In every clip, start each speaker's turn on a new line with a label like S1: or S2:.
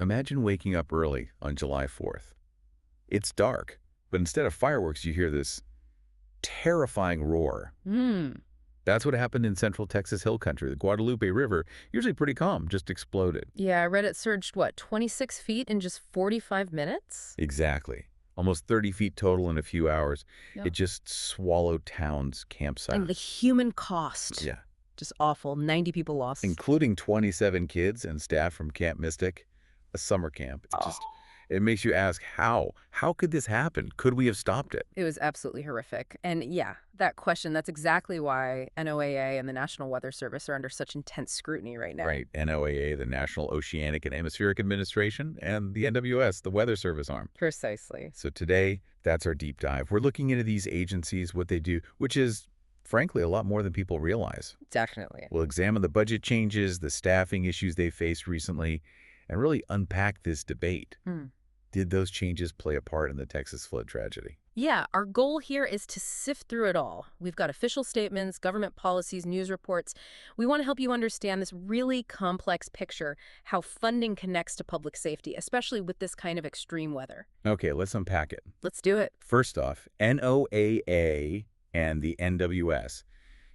S1: Imagine waking up early on July 4th. It's dark, but instead of fireworks, you hear this terrifying roar.
S2: Hmm.
S1: That's what happened in central Texas Hill Country. The Guadalupe River, usually pretty calm, just exploded.
S2: Yeah, I read it surged, what, 26 feet in just 45 minutes?
S1: Exactly. Almost 30 feet total in a few hours.
S2: Yeah.
S1: It just swallowed towns,
S2: And the
S1: campsites.
S2: human cost.
S1: Yeah.
S2: Just awful. 90 people lost.
S1: Including 27 kids and staff from Camp Mystic, a summer camp. It makes you ask, how? How could this happen? Could we have stopped it?
S2: It was absolutely horrific. And yeah, that question, that's exactly why NOAA and the National Weather Service are under such intense scrutiny right now.
S1: Right. NOAA, the National Oceanic and Atmospheric Administration, and the NWS, the Weather Service arm.
S2: Precisely.
S1: So today, that's our deep dive. We're looking into these agencies, what they do, which is, frankly, a lot more than people realize.
S2: Definitely.
S1: We'll examine the budget changes, the staffing issues they faced recently, and really unpack this debate.
S2: Hmm.
S1: Did those changes play a part in the Texas flood tragedy?
S2: Yeah, our goal here is to sift through it all. We've got official statements, government policies, news reports. We want to help you understand this really complex picture, how funding connects to public safety, especially with this kind of extreme weather.
S1: Okay, let's unpack it.
S2: Let's do it.
S1: First off, NOAA and the NWS.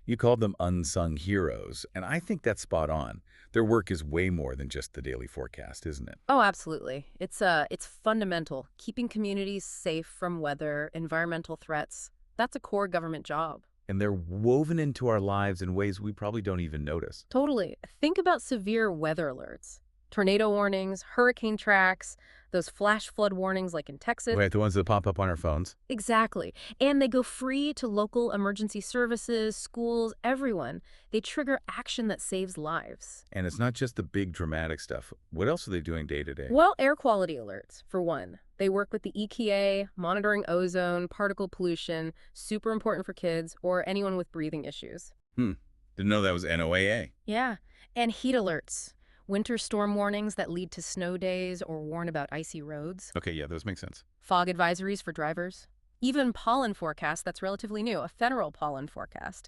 S1: You called them unsung heroes, and I think that's spot on. Their work is way more than just the daily forecast, isn't it?
S2: Oh, absolutely. It's fundamental. Keeping communities safe from weather, environmental threats. That's a core government job.
S1: And they're woven into our lives in ways we probably don't even notice.
S2: Totally. Think about severe weather alerts. Tornado warnings, hurricane tracks, those flash flood warnings like in Texas.
S1: Right, the ones that pop up on our phones.
S2: Exactly. And they go free to local emergency services, schools, everyone. They trigger action that saves lives.
S1: And it's not just the big dramatic stuff. What else are they doing day to day?
S2: Well, air quality alerts, for one. They work with the EPA, monitoring ozone, particle pollution, super important for kids or anyone with breathing issues.
S1: Didn't know that was NOAA.
S2: Yeah. And heat alerts. Winter storm warnings that lead to snow days or warn about icy roads.
S1: Okay, yeah, those make sense.
S2: Fog advisories for drivers. Even pollen forecasts, that's relatively new, a federal pollen forecast.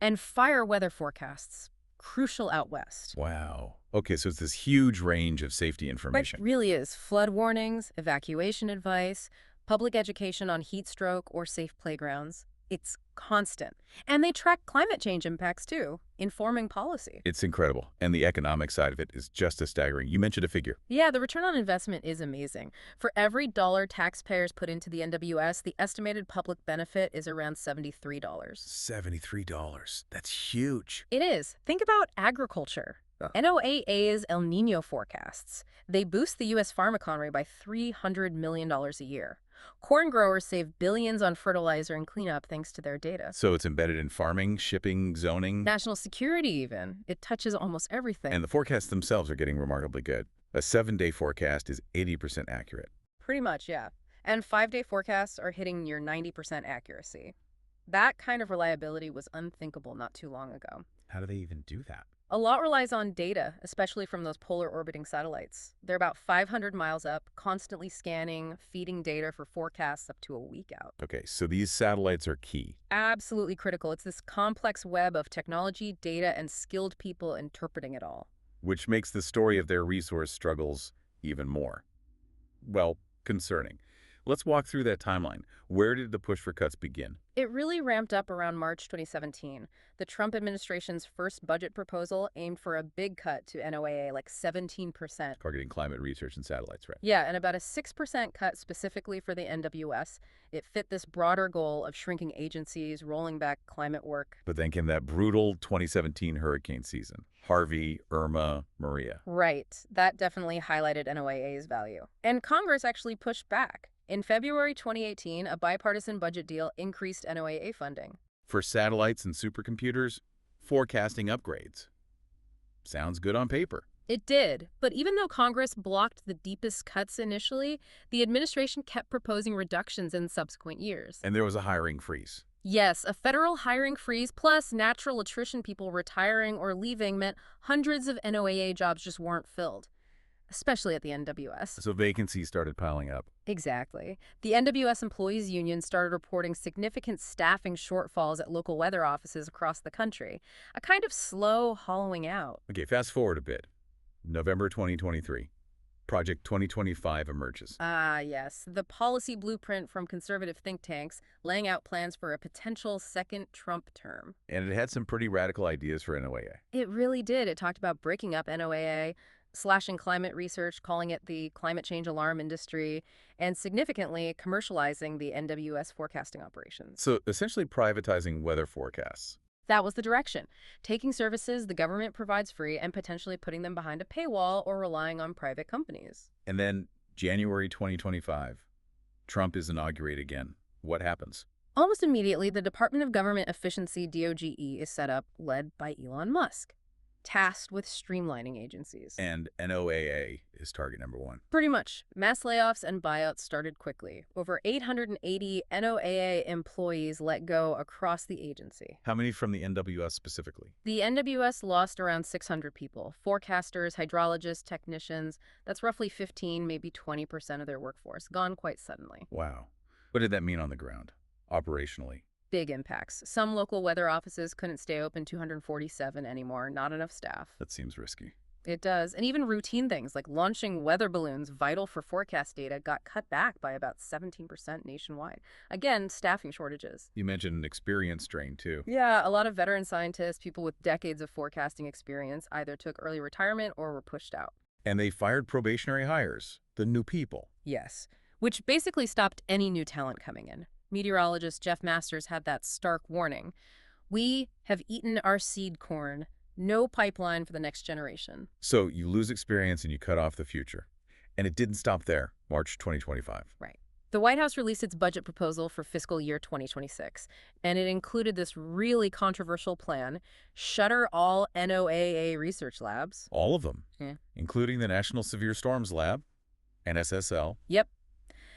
S2: And fire weather forecasts, crucial out west.
S1: Wow. Okay, so it's this huge range of safety
S2: It
S1: information.
S2: really is. Flood warnings, evacuation advice, public education on heat stroke or safe playgrounds. It's constant. And they track climate change impacts too, informing policy.
S1: It's incredible. And the economic side of it is just as staggering. You mentioned a figure.
S2: Yeah, the return on investment is amazing. For every dollar taxpayers put into the NWS, the estimated public benefit is around $73.
S1: $73. That's huge.
S2: It is. Think about agriculture. NOAA's El Nino forecasts. They boost the U.S. farm economy by $300 million a year. Corn growers save billions on fertilizer and cleanup thanks to their data.
S1: So it's embedded in farming, shipping, zoning,
S2: National security even. It touches almost everything.
S1: and the forecasts themselves are getting remarkably good. A 7-day forecast is 80% accurate.
S2: Pretty much, yeah. And 5-day forecasts are hitting near 90% accuracy. That kind of reliability was unthinkable not too long ago.
S1: How do they even do that?
S2: A lot relies on data, especially from those polar orbiting satellites. They're about 500 miles up, constantly scanning, feeding data for forecasts up to a week out.
S1: Okay, so these satellites are key.
S2: Absolutely critical. It's this complex web of technology, data, and skilled people interpreting it all.
S1: Which makes the story of their resource struggles even more, well, concerning. Let's walk through that timeline. Where did the push for cuts begin?
S2: It really ramped up around March 2017. The Trump administration's first budget proposal aimed for a big cut to NOAA, like 17%.
S1: Targeting climate research and satellites, right?
S2: Yeah, and about a 6% cut specifically for the NWS. It fit this broader goal of shrinking agencies, rolling back climate work.
S1: But then came that brutal 2017 hurricane season. Harvey, Irma, Maria.
S2: Right. That definitely highlighted NOAA's value. And Congress actually pushed back. In February 2018, a bipartisan budget deal increased NOAA funding.
S1: For satellites and supercomputers, forecasting upgrades. Sounds good on paper.
S2: It did, but even though Congress blocked the deepest cuts initially, the administration kept proposing reductions in subsequent years.
S1: And there was a hiring freeze.
S2: Yes, a federal hiring freeze plus natural attrition, people retiring or leaving, meant hundreds of NOAA jobs just weren't filled, especially at the NWS.
S1: So vacancies started piling up.
S2: Exactly. The NWS Employees Union started reporting significant staffing shortfalls at local weather offices across the country, a kind of slow hollowing out.
S1: Okay, fast forward a bit. November 2023. Project 2025 emerges.
S2: Ah, yes. The policy blueprint from conservative think tanks laying out plans for a potential second Trump term.
S1: And it had some pretty radical ideas for NOAA.
S2: It really did. It talked about breaking up NOAA, slashing climate research, calling it the climate change alarm industry, and significantly commercializing the NWS forecasting operations.
S1: So essentially privatizing weather forecasts.
S2: That was the direction, taking services the government provides free and potentially putting them behind a paywall or relying on private companies.
S1: And then January 2025, Trump is inaugurated again. What happens?
S2: Almost immediately, the Department of Government Efficiency, DOGE, is set up, led by Elon Musk, tasked with streamlining agencies.
S1: And NOAA is target number one.
S2: Pretty much. Mass layoffs and buyouts started quickly. Over 880 NOAA employees let go across the agency.
S1: How many from the NWS specifically?
S2: The NWS lost around 600 people. Forecasters, hydrologists, technicians. That's roughly 15, maybe 20% of their workforce, gone quite suddenly.
S1: Wow. What did that mean on the ground, operationally?
S2: Big impacts. Some local weather offices couldn't stay open, 247 anymore, not enough staff.
S1: That seems risky.
S2: It does. And even routine things like launching weather balloons vital for forecast data got cut back by about 17% nationwide. Again, staffing shortages.
S1: You mentioned an experience drain, too.
S2: Yeah, a lot of veteran scientists, people with decades of forecasting experience, either took early retirement or were pushed out.
S1: And they fired probationary hires, the new people.
S2: Yes, which basically stopped any new talent coming in. Meteorologist Jeff Masters had that stark warning. We have eaten our seed corn. No pipeline for the next generation.
S1: So you lose experience and you cut off the future. And it didn't stop there, March 2025.
S2: Right. The White House released its budget proposal for fiscal year 2026, and it included this really controversial plan: shutter all NOAA research labs.
S1: All of them,
S2: Yeah.
S1: including the National Severe Storms Lab, NSSL.
S2: Yep.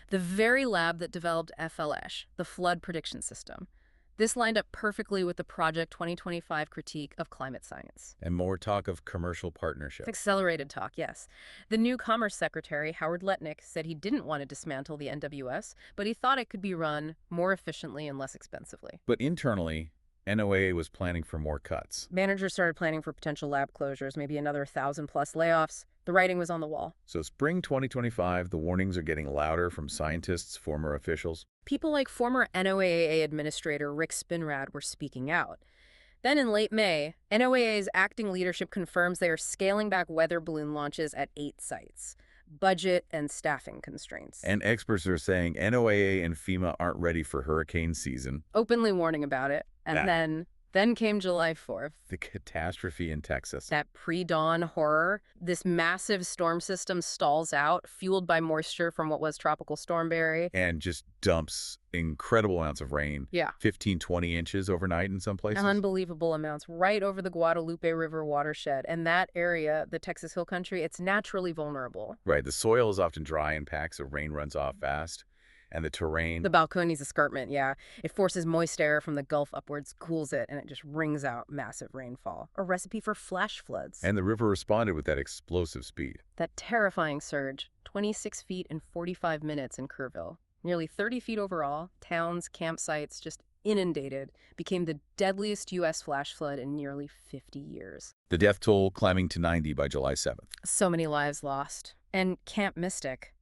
S2: The very lab that developed FLS, the flood prediction system. This lined up perfectly with the Project 2025 critique of climate science.
S1: And more talk of commercial partnership.
S2: Accelerated talk, yes. The new Commerce Secretary, Howard Lutnick, said he didn't want to dismantle the NWS, but he thought it could be run more efficiently and less expensively.
S1: But internally, NOAA was planning for more cuts.
S2: Managers started planning for potential lab closures, maybe another 1,000-plus layoffs. The writing was on the wall.
S1: So spring 2025, the warnings are getting louder from scientists, former officials.
S2: People like former NOAA Administrator Rick Spinrad were speaking out. Then in late May, NOAA's acting leadership confirms they are scaling back weather balloon launches at 8 sites. Budget and staffing constraints.
S1: And experts are saying NOAA and FEMA aren't ready for hurricane season.
S2: Openly warning about it. And then came July 4th.
S1: The catastrophe in Texas.
S2: That pre-dawn horror. This massive storm system stalls out, fueled by moisture from what was Tropical Storm Barry.
S1: And just dumps incredible amounts of rain.
S2: Yeah.
S1: 15, 20 inches overnight in some places.
S2: Unbelievable amounts, right over the Guadalupe River watershed. And that area, the Texas Hill Country, it's naturally vulnerable.
S1: Right. The soil is often dry and packed, so rain runs off fast. And the terrain.
S2: The Balcones escarpment, yeah. It forces moist air from the Gulf upwards, cools it, and it just wrings out massive rainfall. A recipe for flash floods.
S1: And the river responded with that explosive speed.
S2: That terrifying surge, 26 feet in 45 minutes in Kerrville. Nearly 30 feet overall, towns, campsites, just inundated, became the deadliest U.S. flash flood in nearly 50 years.
S1: The death toll climbing to 90 by July 7th.
S2: So many lives lost. And Camp Mystic,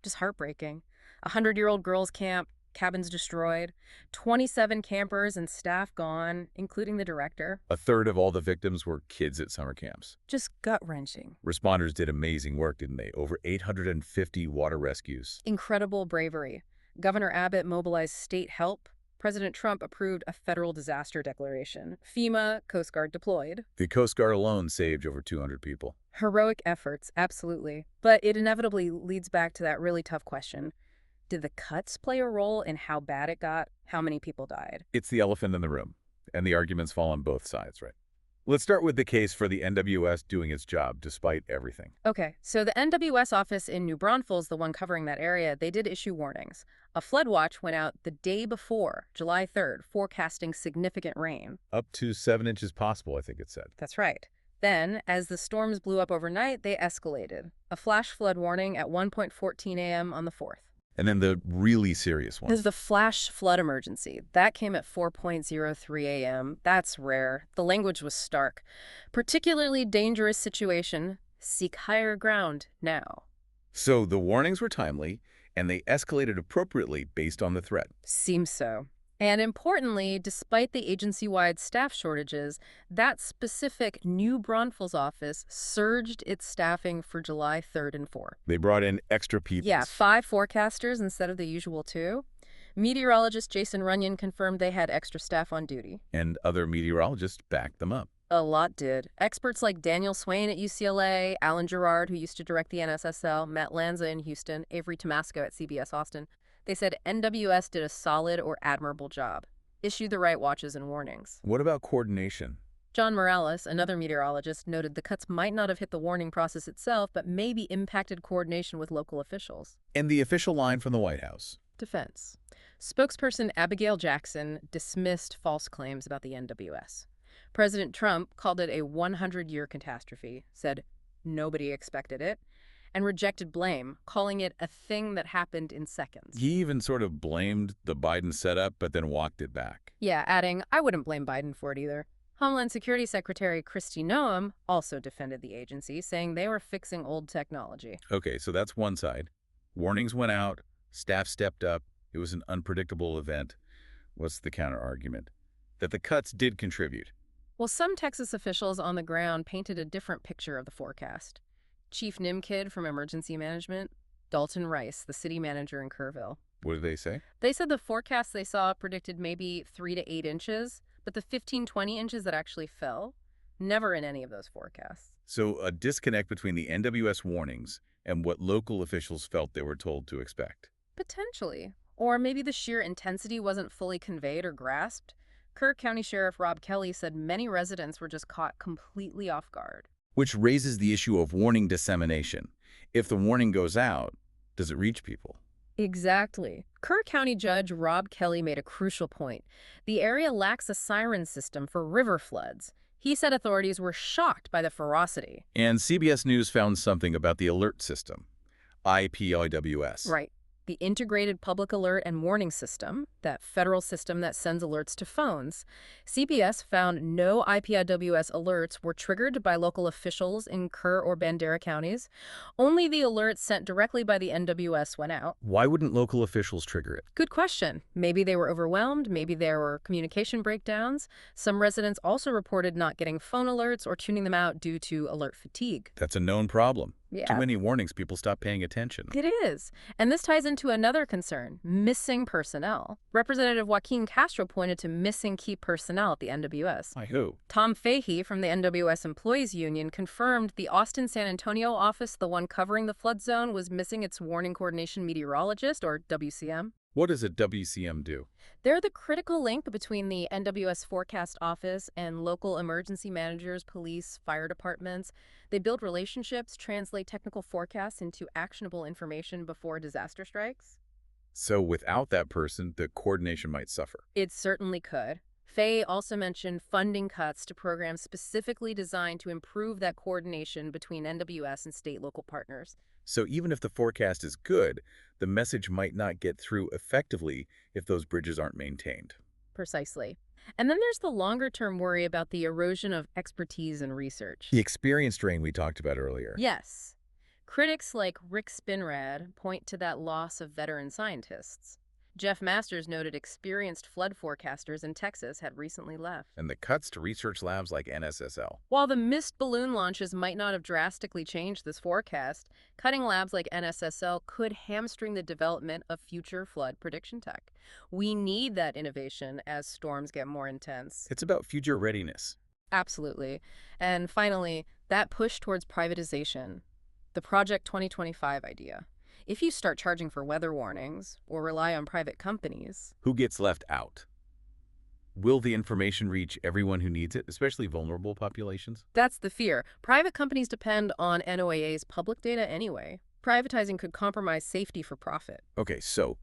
S2: just heartbreaking. 100-year-old girls' camp, cabins destroyed, 27 campers and staff gone, including the director.
S1: A third of all the victims were kids at summer camps.
S2: Just gut-wrenching.
S1: Responders did amazing work, didn't they? Over 850 water rescues.
S2: Incredible bravery. Governor Abbott mobilized state help. President Trump approved a federal disaster declaration. FEMA, Coast Guard deployed.
S1: The Coast Guard alone saved over 200 people.
S2: Heroic efforts, absolutely. But it inevitably leads back to that really tough question. Did the cuts play a role in how bad it got? How many people died?
S1: It's the elephant in the room, and the arguments fall on both sides, right? Let's start with the case for the NWS doing its job despite everything.
S2: Okay, so the NWS office in New Braunfels, the one covering that area, they did issue warnings. A flood watch went out the day before, July 3rd, forecasting significant rain.
S1: Up to 7 inches possible, I think it said.
S2: That's right. Then, as the storms blew up overnight, they escalated. A flash flood warning at 1:14 a.m. on the 4th.
S1: And then the really serious one.
S2: There's the flash flood emergency. That came at 4:03 a.m. That's rare. The language was stark. Particularly dangerous situation. Seek higher ground now.
S1: So the warnings were timely, and they escalated appropriately based on the threat.
S2: Seems so. And importantly, despite the agency-wide staff shortages, that specific New Braunfels office surged its staffing for July 3rd and 4th.
S1: They brought in extra
S2: Yeah,
S1: peoples.
S2: 5 forecasters instead of the usual 2. Meteorologist Jason Runyon confirmed they had extra staff on duty.
S1: And other meteorologists backed them up.
S2: A lot did. Experts like Daniel Swain at UCLA, Alan Gerard, who used to direct the NSSL, Matt Lanza in Houston, Avery Tomasco at CBS Austin. They said NWS did a solid or admirable job. Issued the right watches and warnings.
S1: What about coordination?
S2: John Morales, another meteorologist, noted the cuts might not have hit the warning process itself, but maybe impacted coordination with local officials.
S1: And the official line from the White House?
S2: Defense. Spokesperson Abigail Jackson dismissed false claims about the NWS. President Trump called it a 100-year catastrophe, said nobody expected it, and rejected blame, calling it a thing that happened in seconds.
S1: He even sort of blamed the Biden setup, but then walked it back.
S2: Yeah, adding, I wouldn't blame Biden for it either. Homeland Security Secretary Kristi Noem also defended the agency, saying they were fixing old technology.
S1: Okay, so that's one side. Warnings went out, staff stepped up, it was an unpredictable event. What's the counter-argument? That the cuts did contribute.
S2: Well, some Texas officials on the ground painted a different picture of the forecast. Chief Nimkid from Emergency Management, Dalton Rice, the city manager in Kerrville.
S1: What did they say?
S2: They said the forecast they saw predicted maybe 3 to 8 inches, but the 15-20 inches that actually fell, never in any of those forecasts.
S1: So a disconnect between the NWS warnings and what local officials felt they were told to expect.
S2: Potentially. Or maybe the sheer intensity wasn't fully conveyed or grasped. Kerr County Sheriff Rob Kelly said many residents were just caught completely off guard.
S1: Which raises the issue of warning dissemination. If the warning goes out, does it reach people?
S2: Exactly. Kerr County Judge Rob Kelly made a crucial point. The area lacks a siren system for river floods. He said authorities were shocked by the ferocity.
S1: And CBS News found something about the alert system, IPIWS.
S2: Right. The Integrated Public Alert and Warning System, that federal system that sends alerts to phones. CBS found no IPIWS alerts were triggered by local officials in Kerr or Bandera counties. Only the alerts sent directly by the NWS went out.
S1: Why wouldn't local officials trigger it?
S2: Good question. Maybe they were overwhelmed. Maybe there were communication breakdowns. Some residents also reported not getting phone alerts or tuning them out due to alert fatigue.
S1: That's a known problem.
S2: Yeah.
S1: Too many warnings, people stop paying attention.
S2: It is. And this ties into another concern, missing personnel. Representative Joaquin Castro pointed to missing key personnel at the NWS.
S1: By who?
S2: Tom Fahey from the NWS Employees Union confirmed the Austin-San Antonio office, the one covering the flood zone, was missing its warning coordination meteorologist, or WCM.
S1: What does a WCM do?
S2: They're the critical link between the NWS forecast office and local emergency managers, police, fire departments. They build relationships, translate technical forecasts into actionable information before disaster strikes.
S1: So without that person, the coordination might suffer.
S2: It certainly could. Fay also mentioned funding cuts to programs specifically designed to improve that coordination between NWS and state local partners.
S1: So even if the forecast is good, the message might not get through effectively if those bridges aren't maintained.
S2: Precisely. And then there's the longer-term worry about the erosion of expertise and research.
S1: The experience drain we talked about earlier.
S2: Yes. Critics like Rick Spinrad point to that loss of veteran scientists. Jeff Masters noted experienced flood forecasters in Texas had recently left.
S1: And the cuts to research labs like NSSL.
S2: While the missed balloon launches might not have drastically changed this forecast, cutting labs like NSSL could hamstring the development of future flood prediction tech. We need that innovation as storms get more intense.
S1: It's about future readiness.
S2: Absolutely. And finally, that push towards privatization. The Project 2025 idea. If you start charging for weather warnings or rely on private companies...
S1: Who gets left out? Will the information reach everyone who needs it, especially vulnerable populations?
S2: That's the fear. Private companies depend on NOAA's public data anyway. Privatizing could compromise safety for profit.
S1: Okay, so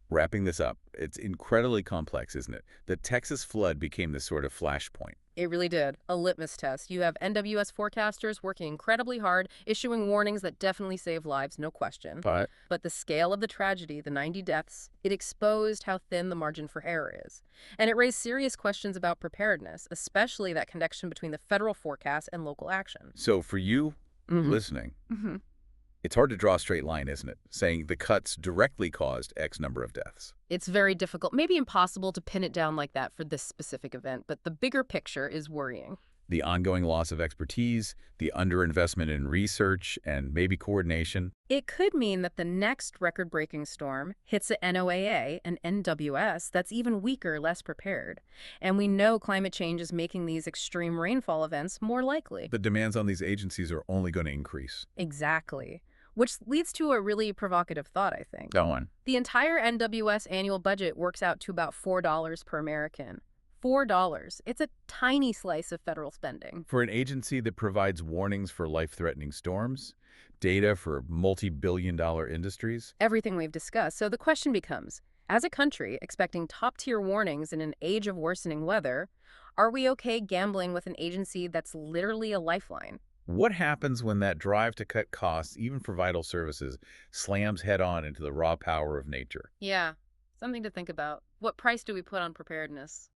S1: wrapping this up, it's incredibly complex, isn't it? The Texas flood became this sort of flashpoint.
S2: It really did. A litmus test. You have NWS forecasters working incredibly hard, issuing warnings that definitely save lives, no question.
S1: But
S2: the scale of the tragedy, the 90 deaths, it exposed how thin the margin for error is. And it raised serious questions about preparedness, especially that connection between the federal forecast and local action.
S1: so for you listening, It's hard to draw a straight line, isn't it? Saying the cuts directly caused X number of deaths.
S2: It's very difficult, maybe impossible to pin it down like that for this specific event, but the bigger picture is worrying.
S1: The ongoing loss of expertise, the underinvestment in research, and maybe coordination.
S2: It could mean that the next record-breaking storm hits a NOAA and NWS that's even weaker, less prepared. And we know climate change is making these extreme rainfall events more likely.
S1: The demands on these agencies are only going to increase.
S2: Exactly. Which leads to a really provocative thought, I think.
S1: Go on.
S2: The entire NWS annual budget works out to about $4 per American. $4. It's a tiny slice of federal spending.
S1: For an agency that provides warnings for life-threatening storms, data for multi-billion-dollar industries.
S2: Everything we've discussed. So the question becomes, as a country expecting top-tier warnings in an age of worsening weather, are we okay gambling with an agency that's literally a lifeline?
S1: What happens when that drive to cut costs, even for vital services, slams head-on into the raw power of nature?
S2: Yeah, something to think about. What price do we put on preparedness?